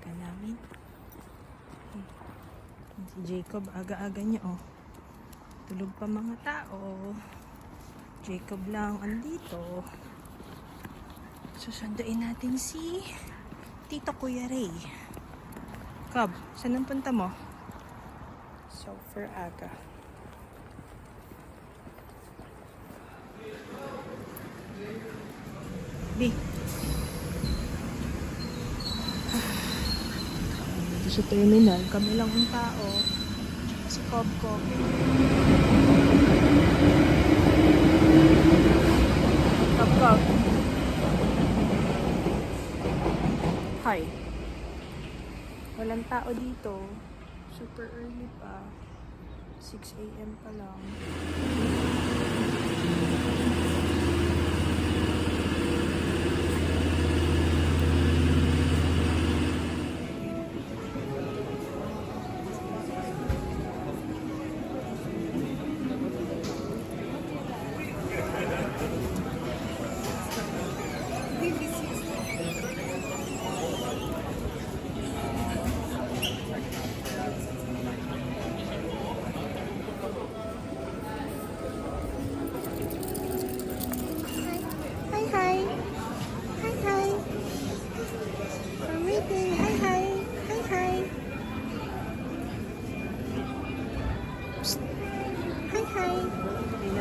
ka namin. Si Jacob, aga-aga niya, oh. Tulog pa mga tao. Jacob lang andito. Susunduin natin si Tito Kuya Ray. Cub, saan ang punta mo? Super aga. B. Dito sa terminal, kami lang ang tao. Si Cobb. Cobb. Hi. Walang tao dito. Super early pa. 6 AM pa lang.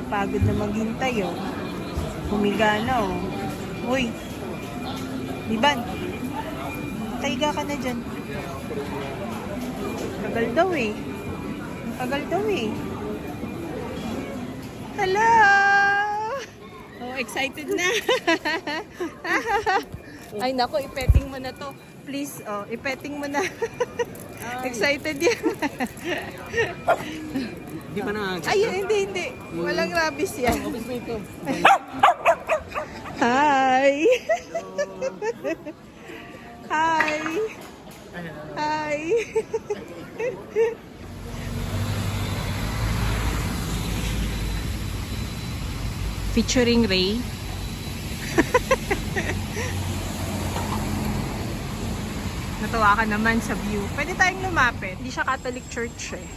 Pagod na maghintay, oh. Humiga na, oh. Uy. Liban. Taiga ka na dyan. Tagal daw, eh. Tagal daw, eh. Hello! Oh, excited na. Ay, naku, ipetting mo na to. Please, oh, ipetting mo na. Excited yan. Hindi pa na. Ay, hindi. Walang rabies yan. Office mate ko. Hi! Hi! Hi! Featuring Ray. Natuwa ka naman sa view. Pwede tayong lumapit. Hindi siya Catholic Church, eh.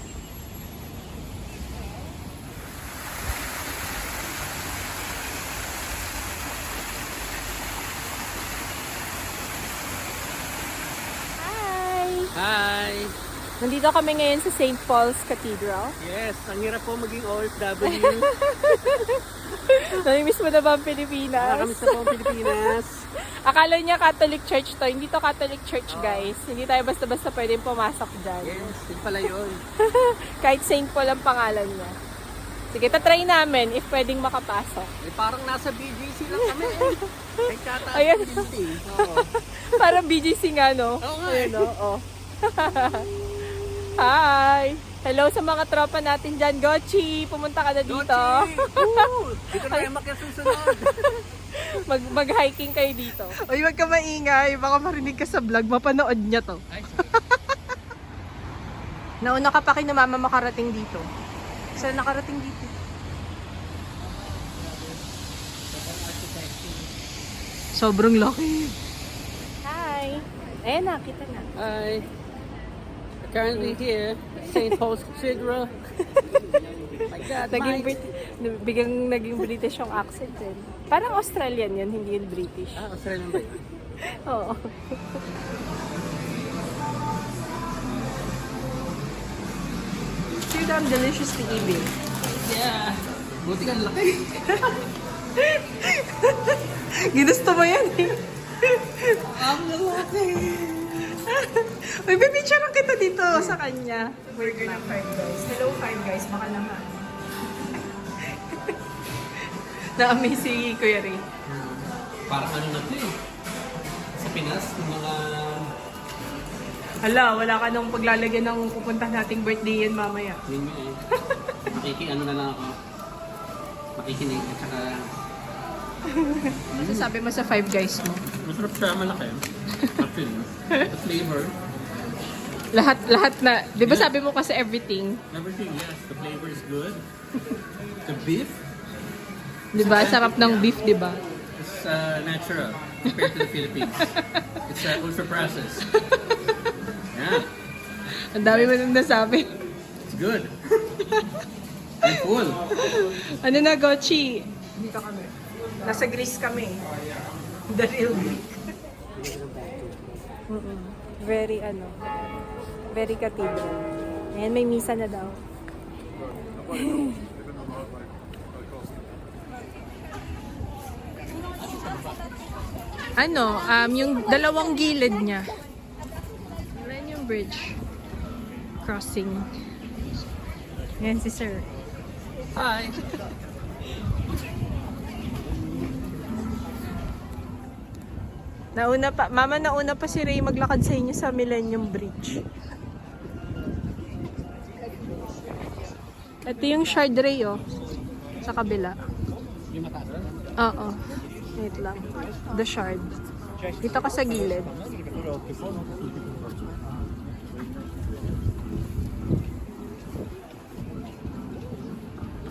Hi! Nandito kami ngayon sa St. Paul's Cathedral. Yes, ang hirap po maging OFW. Namimiss mo na ba ang Pilipinas? Nakakamiss na po ang Pilipinas. Akala niya Catholic Church to. Hindi to Catholic Church, guys. Hindi tayo basta-basta pwedeng pumasok dyan. Yes, yun pala yun. Kahit St. Paul ang pangalan niya. Sige, tatry namin if pwedeng makapasok. Eh, parang nasa BGC lang kami. Kay Kata Ayan. Community. Oo. Parang BGC nga, no? Oo nga, Ayun, no? Oh. Hi! Hello sa mga tropa natin dyan. Gochi, pumunta ka na dito. Dito na yung makasusunod. Mag-hiking kayo dito. Uy, wag ka maingay. Baka marinig ka sa vlog. Mapanood niya to. Nauna ka pa kay na mama makarating dito. Saan nakarating dito? Sobrang laki. Hi! Ayan na, kita na. Hi. Currently here at St. Paul's Cathedral. My God, Naging British yung accent din. Parang Australian yan, hindi yung British. Ah, Australian ba yun? Oo. See them deliciously eating. Yeah. Buti ka laki. Ginusto mo yan eh. Ang lalaki. Uy, pipicturean kita dito sa kanya. Burger ng Five Guys. Hello Five Guys, baka naman. Na-amaze si Kuya Ray. Parang ano na ito eh. Sa Pinas, yung mga... Hala, wala ka nung paglalagyan ng pupunta nating birthday yan mamaya. Yun yun eh. Ano na lang ako. Makikinig at saka... Ano sabi mo sa Five Guys mo? Masarap siya, malaki. Actually, the flavor. Lahat na. Di ba sabi mo kasi everything? Everything, yes. The flavor is good. The beef. Di ba? Sarap ng beef, di ba? It's natural compared to the Philippines. It's ultra processed. Yeah, Ang dami mo nang nasabi. it's good. I'm full. Ano na, Gochi? Dito kami. Nasa Greece kami. The real Greek. Very very cathedral. Ayan, may misa na daw. Yung dalawang gilid niya. Ayan yung bridge. Crossing. Ayan si Sir. Hi. Nauna pa si Ray maglakad sa inyo sa Millennium Bridge. Ito yung Shard Ray, oh. Sa kabila. Yung mataas. Oo. Wait lang. The Shard. Dito ka sa gilid.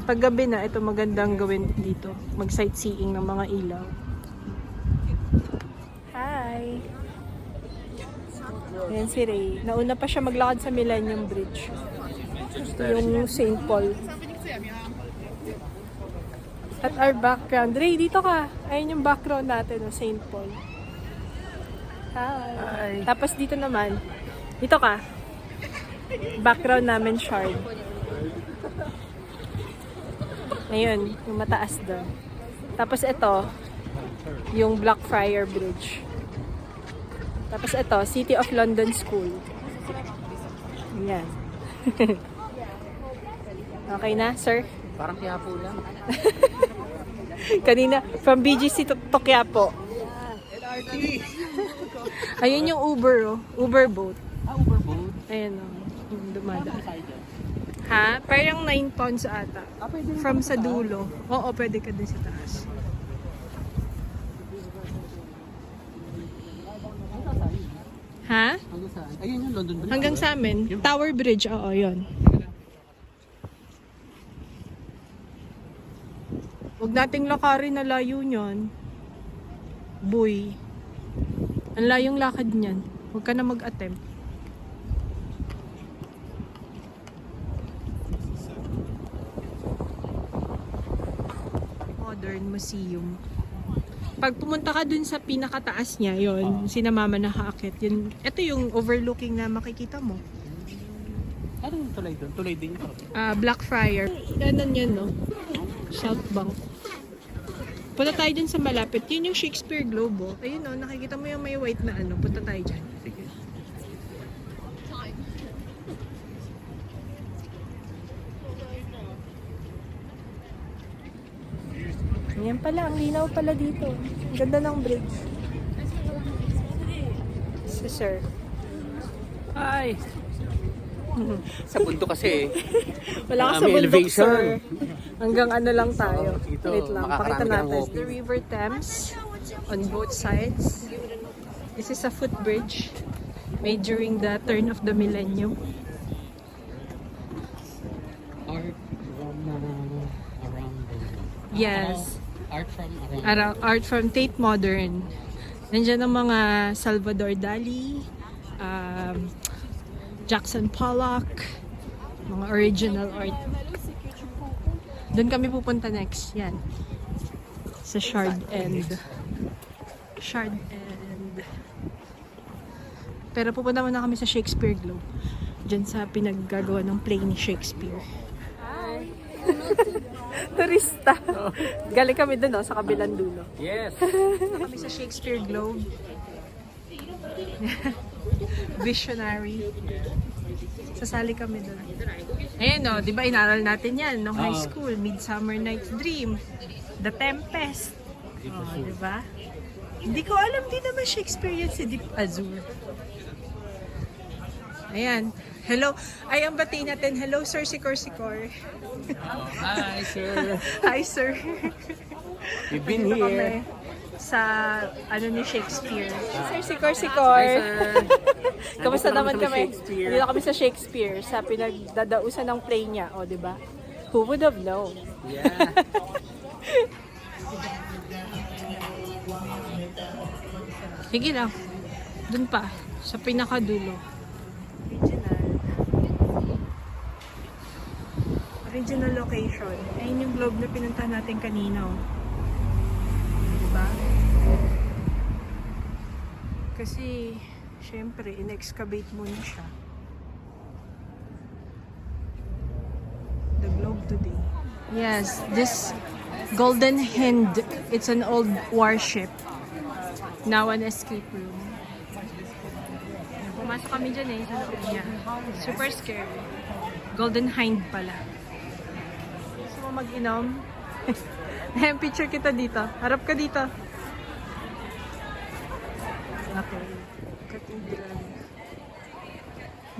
Paggabi na, ito magandang gawin dito. Mag-sightseeing ng mga ilaw. Hi! Ayan si Ray. Nauna pa siya maglakad sa Millennium Bridge. Yung St. Paul. At our background. Ray, dito ka. Ayun yung background natin, no, St. Paul. Hi! Tapos dito naman. Dito ka. Background namin, Shard. Ayun, yung mataas doon. Tapos ito, yung Blackfriar Bridge. Tapos ito, City of London School. Ayan. Okay na, sir? Parang Quiapo lang. Kanina, from BGC to Quiapo. LRT. Ayun yung Uber, oh. Uber boat. Uber boat. Ayun, oh. Yung dumadaan. Ha? Parang 9 pounds ata. From sa dulo. Oo, pwede ka din sa taas. Ha? Hanggang saan? Ayun yung London Bridge. Hanggang sa amin. Tower Bridge, oo, yun. Huwag nating lakarin na layo nyon. Boy. Ang layong lakad niyan. Huwag ka na mag-attempt. Modern Museum. Pag pumunta ka dun sa pinakataas niya, yon sinamama na kaakit. Yun, ito yung overlooking na makikita mo. Ano yung tulay doon? Tulay din ito. Blackfriar. Ganon yun, no? South Bank. Punta tayo dun sa malapit. Yun yung Shakespeare Globe, oh. Ayun, no? Nakikita mo yung may white na ano. Punta tayo dyan. Sige. Ayan pala, ang linaw pala dito. Ang ganda ng bridge. Si sir. Hi. Sa bundok kasi Wala ka sa may bundok, elevation. sir. Hanggang ano lang tayo. Ito, Wait lang, makakarami pakita ka ng natin. walking. The River Thames on both sides. This is a footbridge made during the turn of the millennium. Art from around the... Yes. Art from around... Art from Tate Modern. Nandiyan ang mga Salvador Dali, Jackson Pollock, mga original art. Doon kami pupunta next. Yan. Sa Shard End. Shard End. Pero pupunta muna kami sa Shakespeare Globe. Diyan sa pinaggagawa ng play ni Shakespeare. Turista. Galing kami dun, no, sa kabilang dulo. Yes. Punta kami sa Shakespeare Globe. Visionary. Sasali kami doon. Ayun, no, di ba inaral natin yan nung high school, Midsummer Night's Dream, The Tempest. Oh, di ba? Hindi ko alam din naman Shakespeare yan si Deep Azure. Ayan. Hello. Ay, ang bati natin. Hello, Sir Sikor Sikor. Hi, sir. Hi, sir. We've been Dito here. kami sa ano ni Shakespeare. Sir, sikor-sikor. Hi, sir. Kamusta naman Nandito kami? sa Shakespeare. Dito kami sa Shakespeare sa pinagdadausan ng play niya, o, di ba? Who would have known? Yeah. Sige lang. Doon pa. Sa pinakadulo. original location. Ayun yung globe na pinunta natin kanina. Oh. Diba? Kasi, syempre, in-excavate muna siya. The globe today. Yes, this Golden Hind, it's an old warship. Now an escape room. Pumasok kami dyan sa loob niya. Super scary. Golden Hind pala. Gusto mo mag-inom? Ayan, picture kita dito. Harap ka dito. Okay. Cathedral.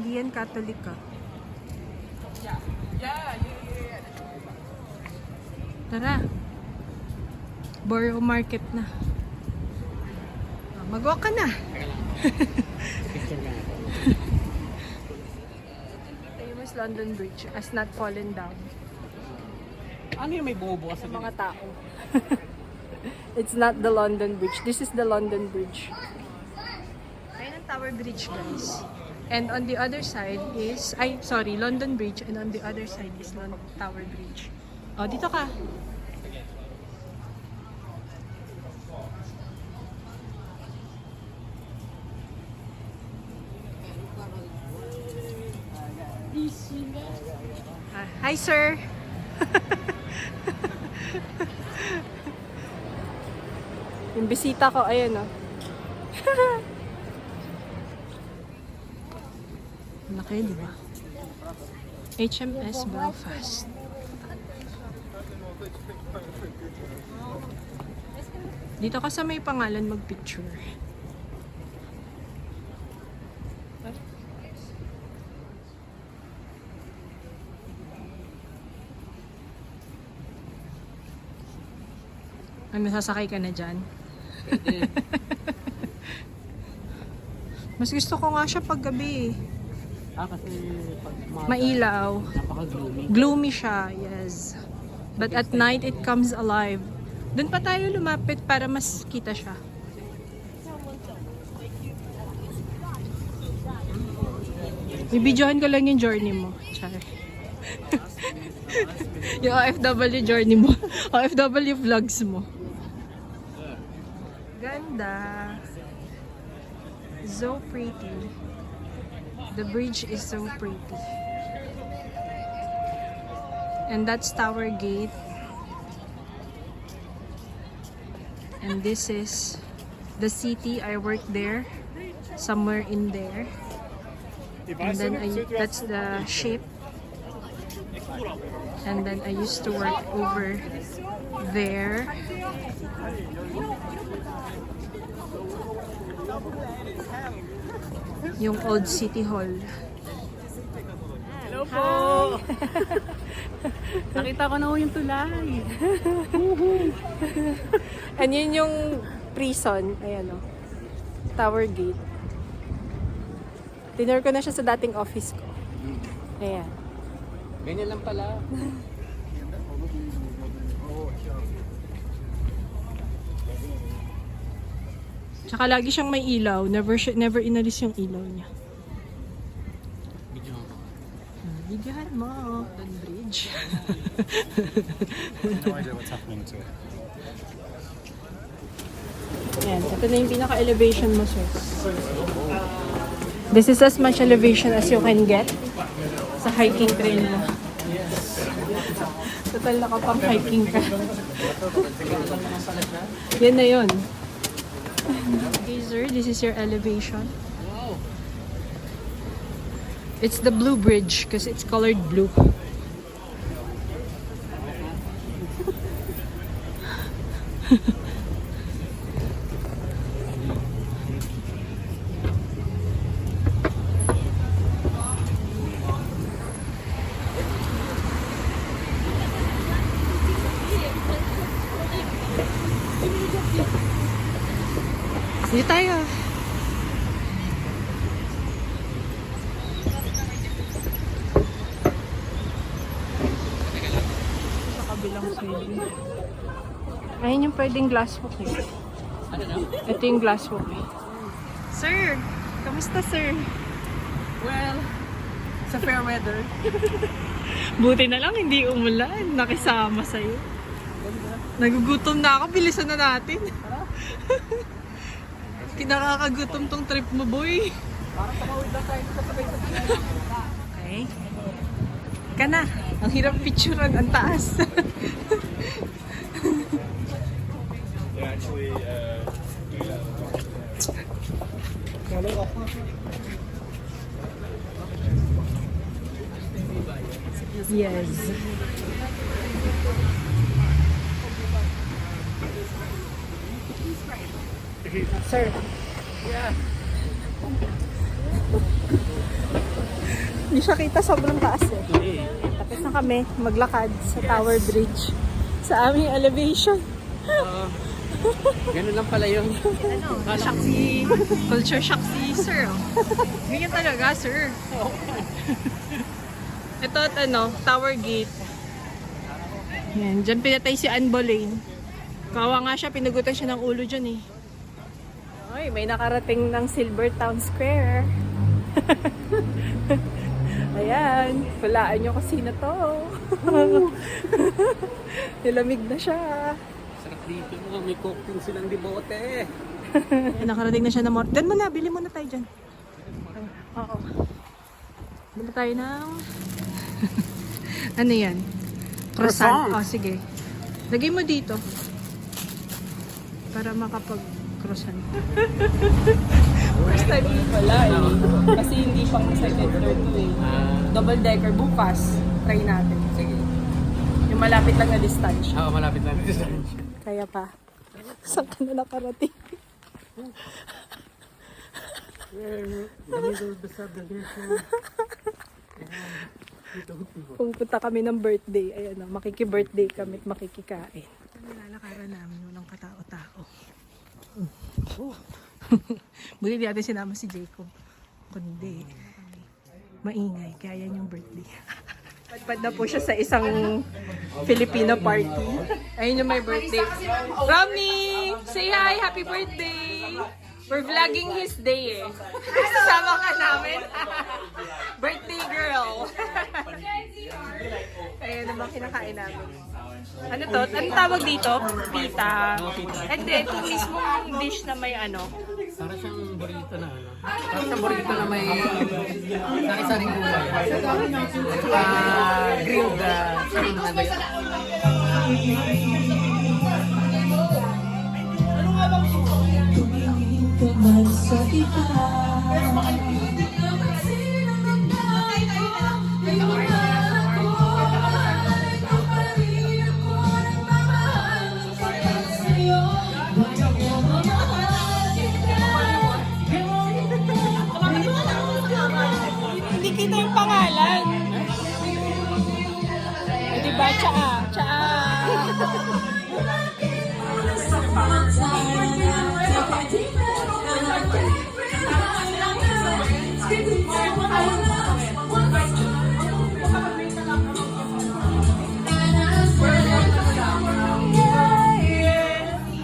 Hindi yan Catholic ka. Tara. Borough Market na. Mag-walk ka na. Famous London Bridge has not fallen down. Ano yung may bumubukas sa Mga tao. It's not the London Bridge. This is the London Bridge. Ayun ang Tower Bridge, guys. And on the other side is, London Bridge. And on the other side is Tower Bridge. Oh, dito ka. Hi, sir. Yung bisita ko, ayun oh. Laki, di ba? HMS Belfast. Dito ka sa may pangalan magpicture. Ano, sasakay ka na dyan? Mas gusto ko nga siya pag gabi. Kasi pag Mailaw. napaka-gloomy. Gloomy siya, yes. But at night, it comes alive. Doon pa tayo lumapit para mas kita siya. Ibidyohan ko lang yung journey mo. Char. Yung OFW journey mo. OFW vlogs mo. Ganda. So pretty. The bridge is so pretty. And that's Tower Gate. And this is the city. I worked there. Somewhere in there. And then that's the ship. And then I used to work over there. Yung old City Hall. Hello po! Nakita ko na ho yung tulay. And yun yung prison. Ayan o. Tower Gate. Tinur ko na siya sa dating office ko. Ayan. Ganyan lang pala. Tsaka lagi siyang may ilaw. Never inalis yung ilaw niya. Video mo. Videohan mo. London Bridge. No idea what's happening to it. Ayan. Ito na yung pinaka-elevation mo, sir. This is as much elevation as you can get sa hiking trail mo. Total nakapang hiking ka. Yan na yun. Okay, sir. This is your elevation. It's the blue bridge because it's colored blue. Dito tayo. Sa kabilang side. Ayun yung pwedeng glasswalk eh. Ano na? Ito yung glasswalk eh. Sir! Kamusta, sir? Well, sa fair weather. Buti na lang hindi umulan. Nakisama sa'yo. Nagugutom na ako. Bilisan na natin. Kinakakagutom tong trip mo, boy. Parang tumawid lang tayo sa sabay. Okay. Ka na. Ang hirap picturean. Ang taas. Yes. Sir. Yeah. Hindi siya kita, sobrang taas eh. Tapos na kami maglakad sa Tower Bridge. Sa aming elevation. Ganun lang pala yun. Shock si... Culture shock si sir. Oh. Ganyan talaga, sir. Ito at Tower Gate. Yan, dyan pinatay si Anne Boleyn. Kawa nga siya, pinagutan siya ng ulo dyan eh. Ay, may nakarating ng Silver Town Square. Ayan, walaan nyo kung sino to. Nilamig na siya. Sarap dito mo. May cooking silang dibote. Nakarating na siya ng Doon mo na, bili mo na tayo dyan. Oo. Bili tayo ng... ano yan? Croissant. Oh, sige. Lagay mo dito. Para makapag-croissant. First time ulit wala eh. Kasi hindi pang excited floor to eh. Double decker bukas. Try natin. Sige. Yung malapit lang na distance. Oo, malapit lang dito. Kaya pa. Saan ka na nakarating? Kung punta kami ng birthday, ayan o, makiki-birthday kami at makikikain. Nilalakaran namin, walang katao-tao. Buti di natin sinama si Jacob. Kundi, maingay, kaya yan yung birthday. Padpad na po siya sa isang Filipino party. Ayun yung my birthday. Romney! Say hi! Happy birthday! We're vlogging his day eh. Kasama ka namin. Birthday girl. Ayan naman kinakain namin. Ano to? Anong tawag dito? Pita. And then, itong mismong dish na may ano. Para siyang burrito na ano. Para siyang burrito na may sari-saring gulay. Grilled chicken na ba yun? Hindi kita yung pangalan. Diba? Tsaa. Tsaa.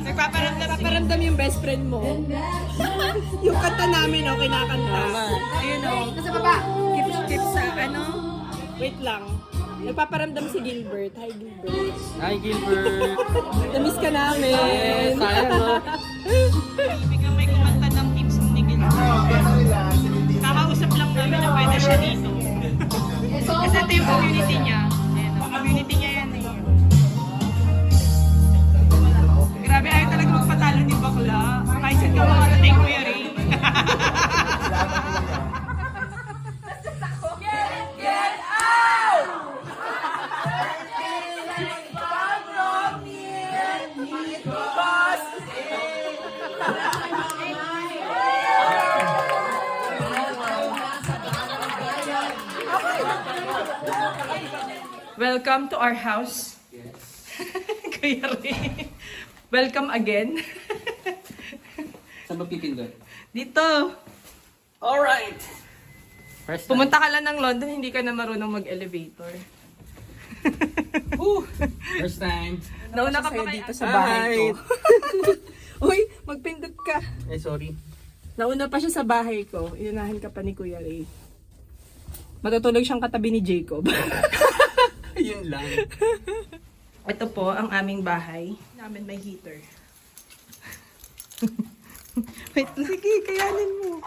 Nagpaparamdam yung best friend mo. Yung kanta namin, oh, kinakanta. Ayun, oh. Nasa baba. Keep sa, ano? Wait lang. Nagpaparamdam si Gilbert. Hi, Gilbert. Hi, Gilbert. Namiss ka namin. Sayang, no? Biglang may kumanta ng team song ni Gilbert. Kakausap lang namin na pwede siya dito. Kasi ito yung community niya. Ayan, ang community niya yan eh. Grabe, ayaw talaga magpatalo ni Bakla. Kahit saan ka makarating ko yan eh. Welcome to our house. Kuya Ray. Welcome again. Saan ba pipindot? Dito. Alright! First time. Pumunta ka lang ng London, hindi ka na marunong mag-elevator. First time. Nauna ka pa Sa'yo kay dito sa bahay ko. Uy, magpindot ka. Eh, sorry. Nauna pa siya sa bahay ko. Iunahin ka pa ni Kuya Ray. Matutulog siyang katabi ni Jacob. Yun lang. Ito po ang aming bahay. Namin may heater. Wait, sige, kayanin mo.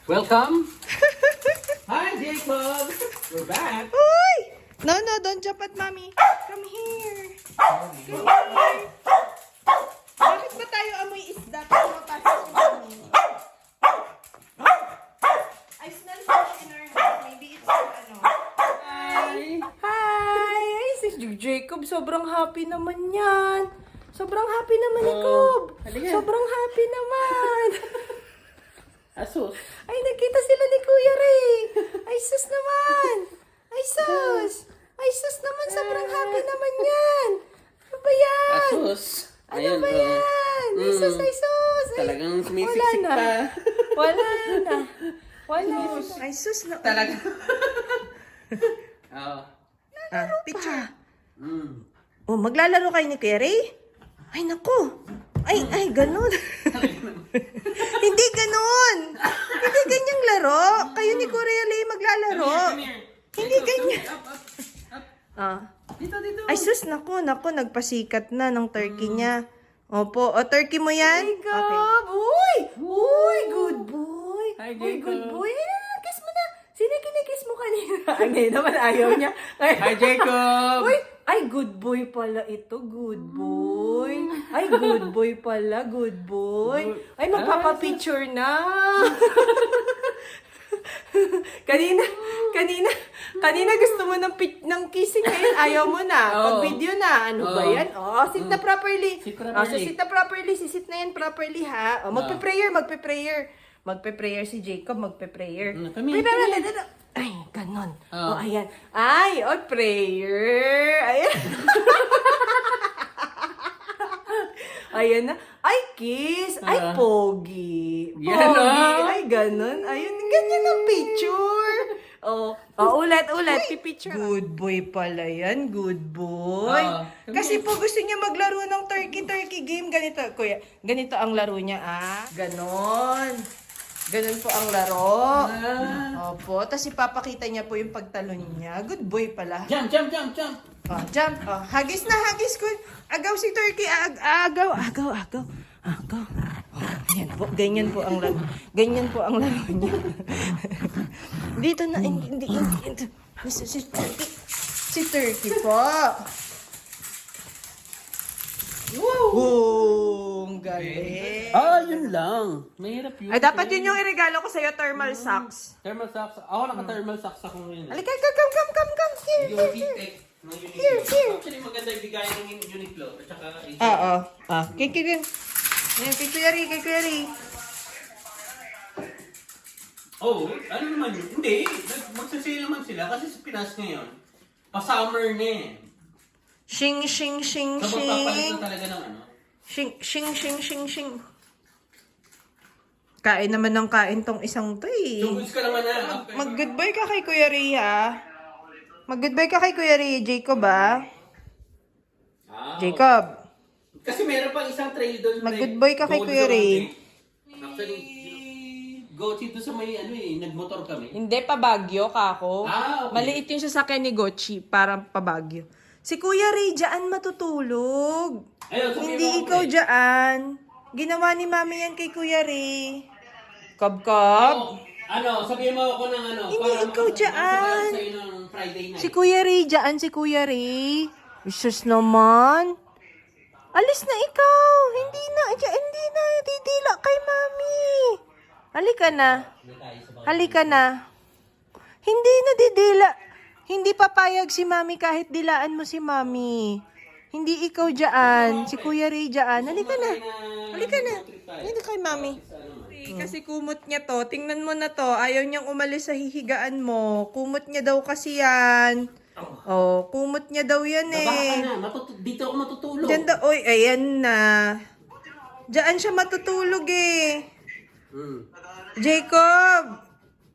Welcome! Hi, Jacob! We're back! Uy! No, don't jump at mommy. Come here. Come here. Bakit ba tayo amoy isda pag mapasok si mommy? I smell fish in our house. Maybe it's ano. Hi! Hi! Ay, si Jacob, sobrang happy naman yan. Sobrang happy naman ni Cob. halika. Sobrang happy naman. Asus! Ay, nagkita sila ni Kuya Ray. Ay, sus naman. Ay, sus. Ay, sus naman. Sobrang happy naman yan. Ano ba yan? Asus! Ano ba yan? Ay, sus, ay, sus. Ay, Talagang sumisiksik wala na. pa. Wala na. Wala na. Ay, sus na. Talaga. Oo. Picture. Mm. Oh, maglalaro kayo ni Kuya Ray? Ay, naku. Ay, ganun. Hindi ganun. Hindi ganyang laro. Kayo ni Kuya Ray maglalaro. Come here. Hindi ganyan. Up, up, up. Ah. Dito, dito. Ay, sus, naku, nagpasikat na ng turkey niya. Opo, o turkey mo yan? Okay. Uy, good boy. Hi, Uy, good Jacob. boy. Kiss mo na. Sino kinikiss mo kanina? Ngayon naman ayaw niya. Hi, Jacob! Uy, ay, good boy pala ito. Good boy. Ay, good boy pala. Good boy. Ay, magpapapicture na. kanina gusto mo ng kissing ngayon. Ayaw mo na. Pag Oo. video na. Ano ba Oo. yan? Oh, sit na properly. Sit properly. Oh, so sit na properly. Sisit na yan properly, ha? Oh, magpe-prayer. Magpe-prayer si Jacob. Magpe-prayer. Kami. Wait, dito. Ay, ganon. Oo. Oh, ayan. Ay, prayer. Ayan. Ayan na. Ay, kiss. Ay, pogi. Yan, Pogi. ah. Ay, ganon. Ayun, ganyan ang picture. Oh, ulit. Picture. Good boy pala yan. Good boy. Kasi po gusto niya maglaro ng turkey game. Ganito, kuya. Ganito ang laro niya, Ganon. Ganon po ang laro. Opo. Tapos ipapakita niya po yung pagtalon niya. Good boy pala. Jump, jump, jump, jump! Oh, jump. Oh, hagis na, hagis ko. Agaw si turkey. Agaw. Oh, yan po. Ganyan po ang laro. Ganyan po ang laro niya. Dito na. Hindi. Si turkey. Si turkey po. Wow! Ang galing. Yun lang. Mahirap yun. Ay, dapat yun yung iregalo ko sa'yo, thermal socks. Thermal socks. Ako naka-thermal socks ako ngayon. Halika, come. Here. Here. Actually, maganda yung bigay ng Uniqlo. At saka, Oo. Kay Kuya Ray. oh, ano naman yun? Hindi. Magsasale naman sila kasi sa Pinas ngayon. Pa-summer na eh. Shing. So, magpapalit na talaga ng ano. Shing. Kain naman ng kain tong isang to eh. So, goods ka naman na. Mag-goodbye ka kay Kuya Ray, ha? Mag-goodbye ka kay Kuya Ray, Jacob, ha? Jacob. Kasi meron pang isang trail doon. Mag-goodbye ka kay Gold Kuya Zone Ray. eh. Actually, go-to sa may nagmotor kami. Hindi, pabagyo ka ako. Okay. Maliit yung sasakyan ni Gochi, parang pabagyo. Si Kuya Ray, dyan matutulog. Ayun, sabihin Hindi mo ako, ikaw pre. dyan. Ginawa ni Mami yan kay Kuya Ray. Kab. Sabihin mo ako ng ano. Hindi, ikaw dyan. Sa'yo ng Friday night. Si Kuya Ray, dyan si Kuya Ray. Isus naman. Alis na ikaw. Hindi na. Didila kay Mami. Halika na. Hindi na didila. Hindi papayag si Mami kahit dilaan mo si Mami. Hindi ikaw dyan. Si Kuya Ray dyan. Halika na. Hindi kay Mami. Kasi kumot niya to. Tingnan mo na to. Ayaw niyang umalis sa hihigaan mo. Kumot niya daw kasi yan. Oh, kumot niya daw yan Baka eh. na. Dito ako matutulog. Diyan daw. Oy, ayan na. Diyan siya matutulog eh. Jacob!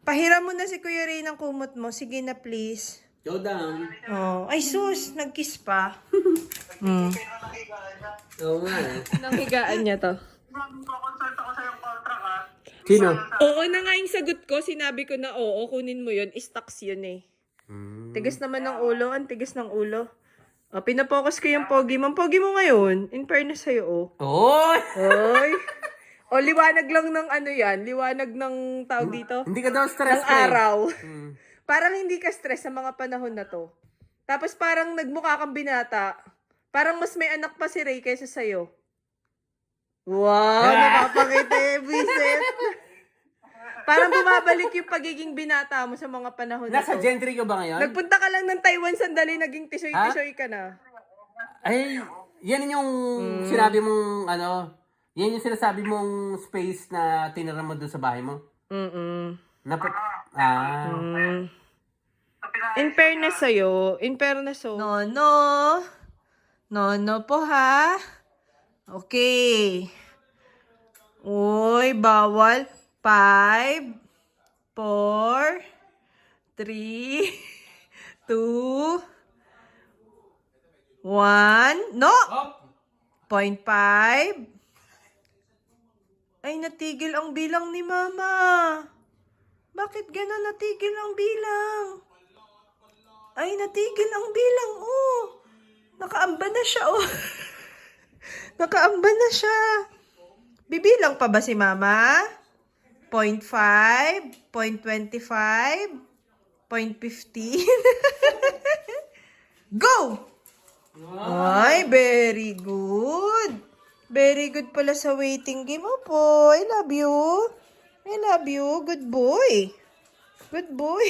Pahiram mo na si Kuya Ray ng kumot mo. Sige na, please. Go down. Oh. Ay, sus! Nag-kiss pa. Oo nga eh. Nang higaan niya to. Sino? Oo na nga yung sagot ko. Sinabi ko na oo, kunin mo yun. Stocks yun eh. Tigas naman ng ulo. Ang tigas ng ulo. O, pinapokus ko yung pogi mo. Ang pogi mo ngayon. In fairness sa'yo, oh. Oy! Oy. O, liwanag lang ng ano yan. Liwanag ng tawag dito. Hindi ka daw stress Ng araw. Mm. Parang hindi ka stress sa mga panahon na to. Tapos parang nagmukha kang binata. Parang mas may anak pa si Ray kaysa sa'yo. Wow, napapakita Vincent. Parang bumabalik yung pagiging binata mo sa mga panahon na Nasa to. gentry ka ba ngayon? Nagpunta ka lang ng Taiwan sandali, naging tisoy-tisoy ka na. Ay, yan yung sinabi mong ano, yan yung sinasabi mong space na tinira mo doon sa bahay mo? Mm-mm. Ah. In fairness sa'yo, No, po ha. Okay. Uy, bawal. 5, 4, 3, 2, 1. No! 0.5. Ay, natigil ang bilang ni Mama. Bakit gano'n natigil ang bilang? Ay, natigil ang bilang, oh. Nakaamba na siya, oh. Nakaamba na siya. Bibilang pa ba si Mama? 0.5, 0.25, 0.15. Go! Ay, very good. Very good pala sa waiting game mo po. I love you. I love you. Good boy. Good boy.